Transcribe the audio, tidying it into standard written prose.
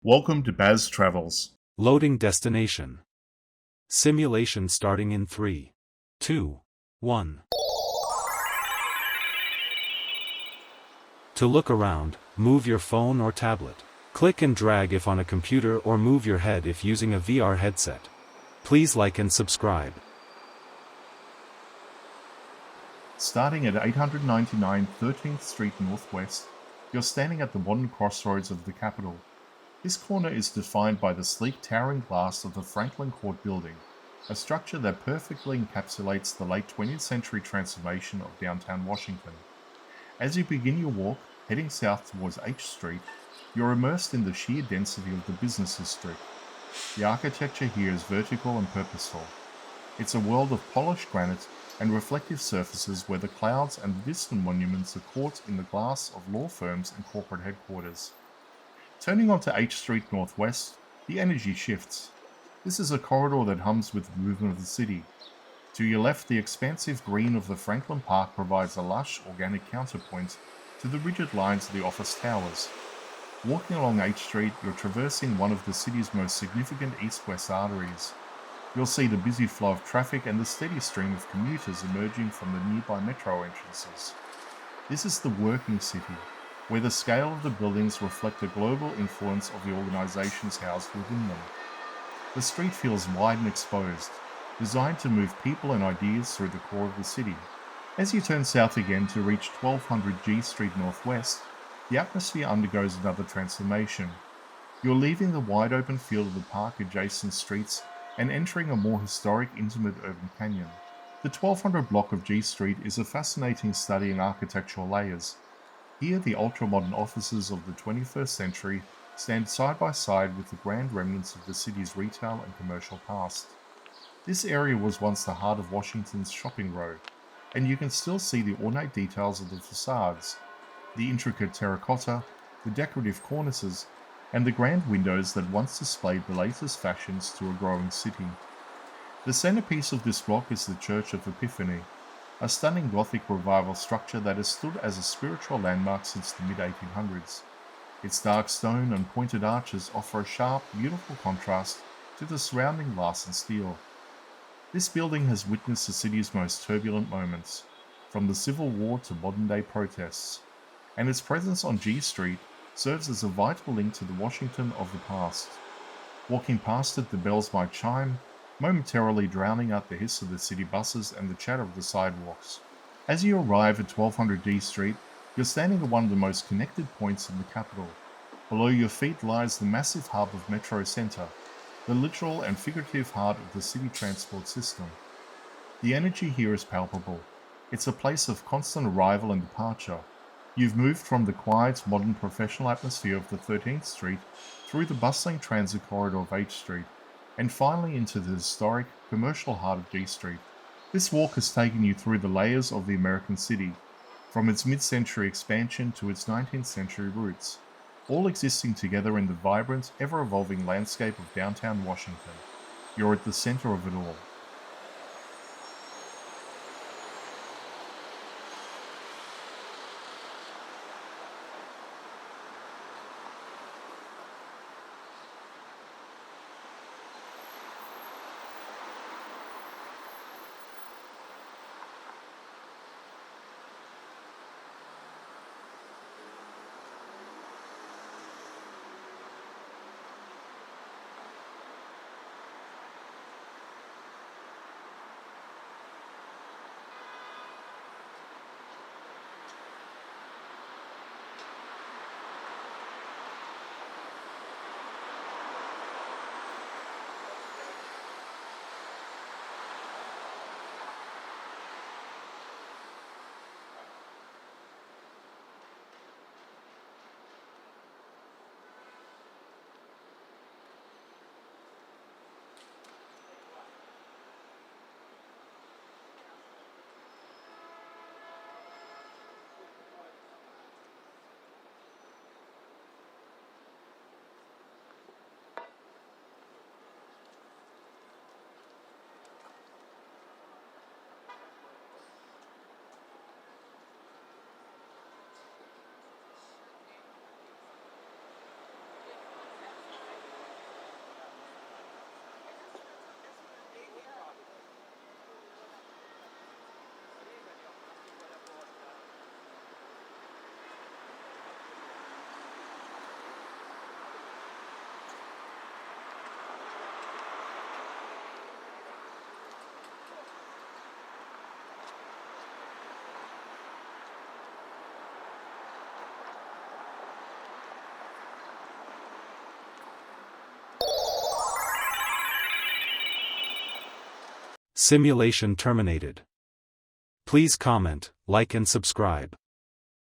Welcome to Baz Travels. Loading destination. Simulation starting in 3, 2, 1. To look around, move your phone or tablet. Click and drag if on a computer or move your head if using a VR headset. Please like and subscribe. Starting at 899 13th Street Northwest, you're standing at the modern crossroads of the capital. This corner is defined by the sleek towering glass of the Franklin Court building, a structure that perfectly encapsulates the late 20th century transformation of downtown Washington. As you begin your walk, heading south towards H Street, you're immersed in the sheer density of the business district. The architecture here is vertical and purposeful. It's a world of polished granite and reflective surfaces where the clouds and the distant monuments are caught in the glass of law firms and corporate headquarters. Turning onto H Street Northwest, the energy shifts. This is a corridor that hums with the movement of the city. To your left, the expansive green of the Franklin Park provides a lush, organic counterpoint to the rigid lines of the office towers. Walking along H Street, you're traversing one of the city's most significant east-west arteries. You'll see the busy flow of traffic and the steady stream of commuters emerging from the nearby metro entrances. This is the working city, where the scale of the buildings reflect the global influence of the organizations housed within them. The street feels wide and exposed, designed to move people and ideas through the core of the city. As you turn south again to reach 1200 G Street Northwest, the atmosphere undergoes another transformation. You're leaving the wide open field of the park-adjacent streets and entering a more historic, intimate urban canyon. The 1200 block of G Street is a fascinating study in architectural layers. Here, the ultra-modern offices of the 21st century stand side by side with the grand remnants of the city's retail and commercial past. This area was once the heart of Washington's shopping row, and you can still see the ornate details of the facades, the intricate terracotta, the decorative cornices, and the grand windows that once displayed the latest fashions to a growing city. The centerpiece of this block is the Church of Epiphany, a stunning Gothic revival structure that has stood as a spiritual landmark since the mid-1800s. Its dark stone and pointed arches offer a sharp, beautiful contrast to the surrounding glass and steel. This building has witnessed the city's most turbulent moments, from the Civil War to modern-day protests, and its presence on G Street serves as a vital link to the Washington of the past. Walking past it, the bells might chime, momentarily drowning out the hiss of the city buses and the chatter of the sidewalks. As you arrive at 1200 D Street, you're standing at one of the most connected points in the capital. Below your feet lies the massive hub of Metro Center, the literal and figurative heart of the city transport system. The energy here is palpable. It's a place of constant arrival and departure. You've moved from the quiet, modern, professional atmosphere of the 13th Street through the bustling transit corridor of H Street, and finally into the historic, commercial heart of G Street. This walk has taken you through the layers of the American city, from its mid-century expansion to its 19th century roots, all existing together in the vibrant, ever-evolving landscape of downtown Washington. You're at the center of it all. Simulation terminated. Please comment, like and subscribe.